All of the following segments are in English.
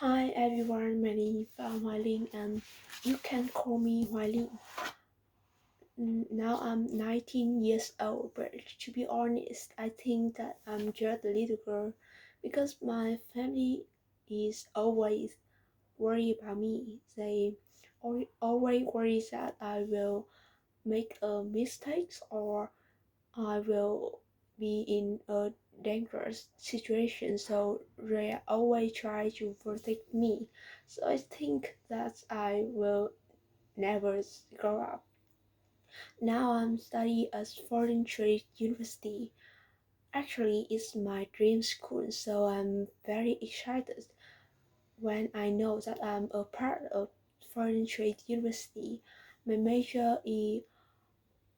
Hi everyone, my name is Hualin and you can call me Hualin. Now I'm 19 years old, but to be honest, I think that I'm just a little girl because my family is always worried about me. They always worry that I will make a mistake or I will be in a dangerous situation, so they always try to protect me. So I think that I will never grow up. Now I'm studying at Foreign Trade University. Actually, it's my dream school, so I'm very excited when I know that I'm a part of Foreign Trade University. My major is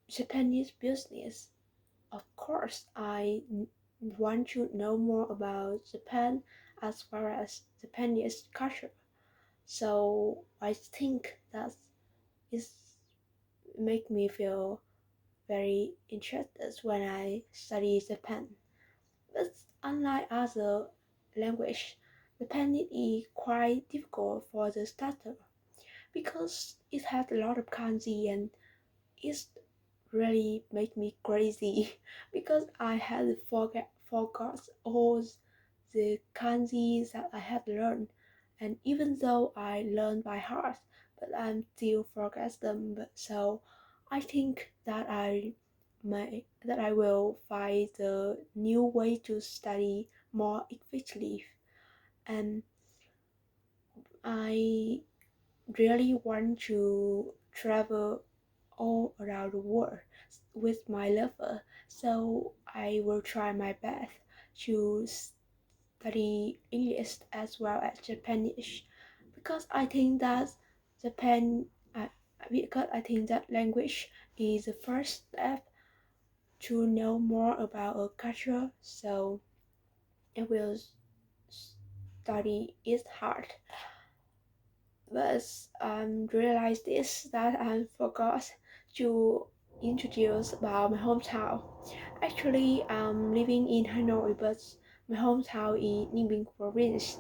Japanese business. Of course, I want to know more about Japan as far as Japanese culture. So I think that is make me feel very interested when I study Japan. But unlike other language, Japanese is quite difficult for the starter because it has a lot of kanji and it's really made me crazy because I had forgot all the kanji that I had learned, and even though I learned by heart, but I'm still forget them. But so I think that I will find the new way to study more effectively, and I really want to travel all around the world with my lover. So I will try my best to study English as well as Japanese because I think that Japan uh, because I think that language is the first step to know more about a culture. So I will study it hard. But realized this that I forgot to introduce about my hometown. Actually, I'm living in Hanoi, but my hometown is Ninh province.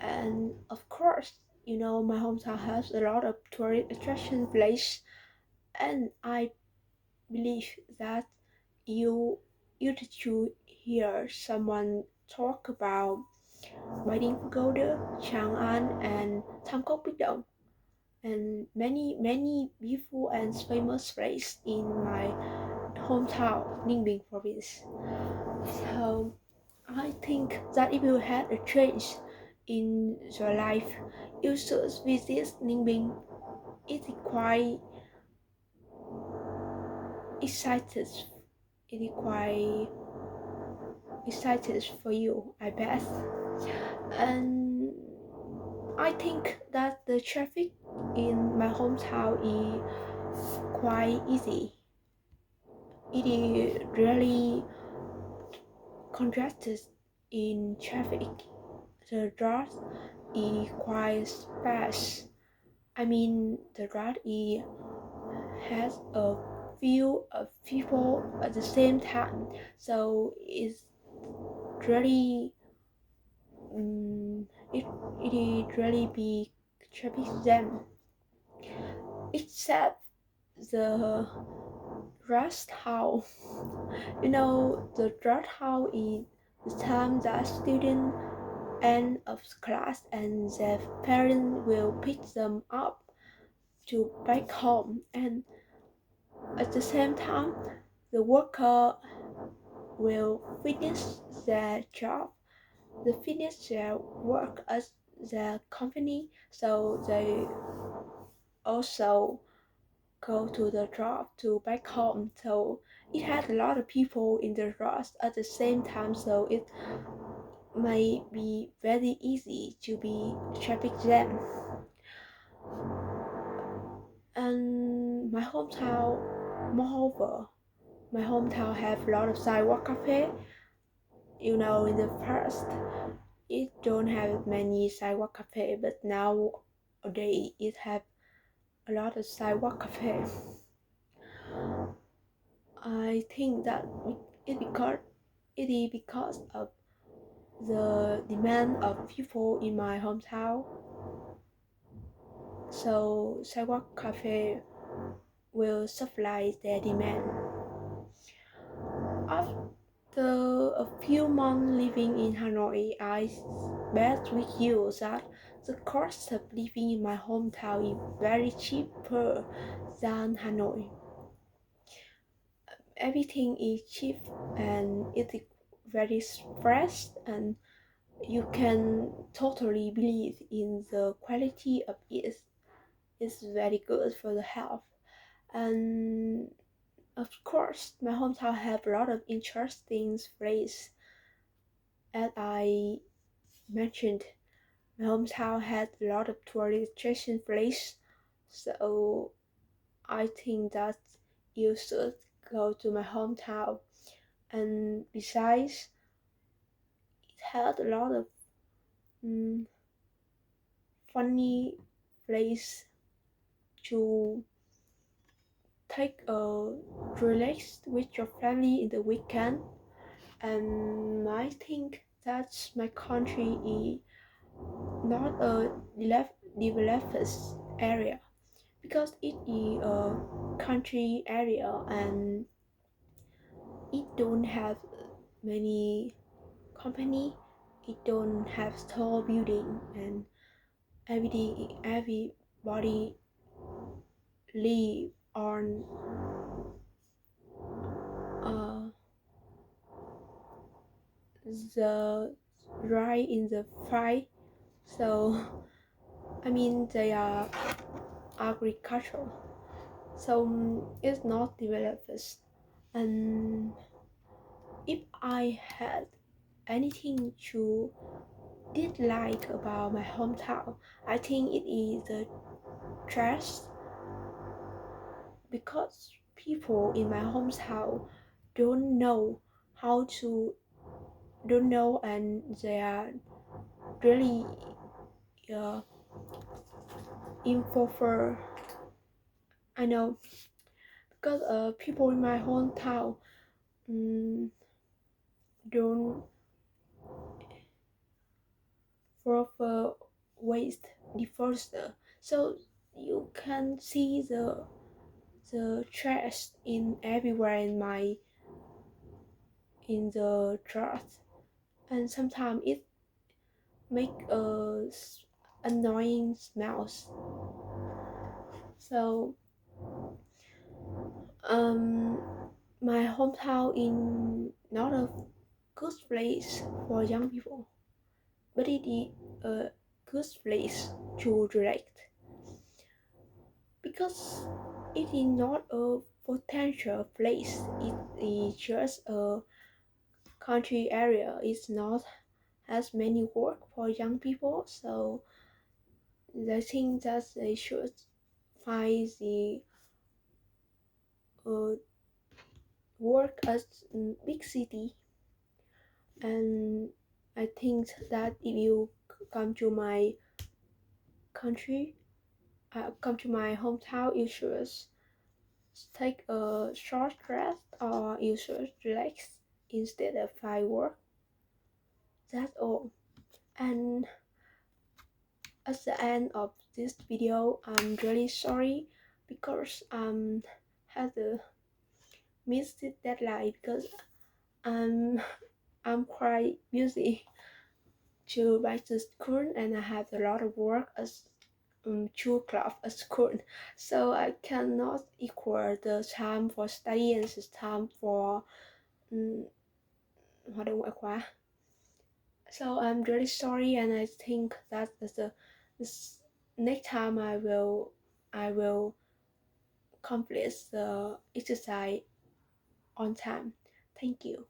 And of course, my hometown has a lot of tourist attraction place, and I believe that you you should hear someone talk about Bãi Đính Pagoda, Chang'an, and Tam Cốc Bích Động, and many beautiful and famous places in my hometown, Ninh Bình province. So I think that if you had a change in your life, you should visit Ninh Bình. It is quite excited. It is quite excited for you, I bet. And I think that the traffic in my hometown is quite easy. It is really congested in traffic. The road is quite sparse. I mean, the road has a few of people at the same time, so it's really it it really be traffic jam. Except the rest house. The rest house is the time that student end of class and their parents will pick them up to back home, and at the same time the worker will finish their job, they finish their work at the company, so they also go to the job to back home. So it had a lot of people in the rush at the same time, so it may be very easy to be traffic jam. And moreover, my hometown have a lot of sidewalk cafe. In the past, it don't have many sidewalk cafe, but nowadays it have a lot of sidewalk cafe. I think that it because it is because of the demand of people in my hometown. So sidewalk cafe will supply their demand. After a few months living in Hanoi, I bet with you that the cost of living in my hometown is very cheaper than Hanoi. Everything is cheap and it is very fresh, and you can totally believe in the quality of it. It's very good for the health. And of course, my hometown have a lot of interesting places. As I mentioned, my hometown had a lot of tourist attraction places, so I think that you should go to my hometown. And besides, it had a lot of mm, funny place to take a relax with your family in the weekend. And I think that my country is not a developed area, because it is a country area and it don't have many company, it don't have tall building, and everybody live on uh, the right in the fight. So I mean they are agricultural, so it's not developed. And if I had anything to dislike about my hometown, I think it is the trash, because people in my hometown don't know how to don't know, and they are really uh, info for I know, because people in my hometown um, don't proper waste disposal, so you can see the trash in everywhere in the trash, and sometimes it make annoying smells. So um my hometown is not a good place for young people, but it is a good place to relax, because it is not a potential place. It is just a country area. It's not as many work for young people, so I think that they should find the uh, work as big city. And I think that if you come to my country, come to my hometown, you should take a short rest, or you should relax instead of firework. That's all. And at the end of this video, I'm really sorry because had to miss the deadline, because I'm I'm quite busy to back to school, and I have a lot of work as 2 o'clock at school, so I cannot equal the time for study and the time for hoạt động ngoại khóa. So I'm really sorry, and I think that this next time I will complete the exercise on time. Thank you.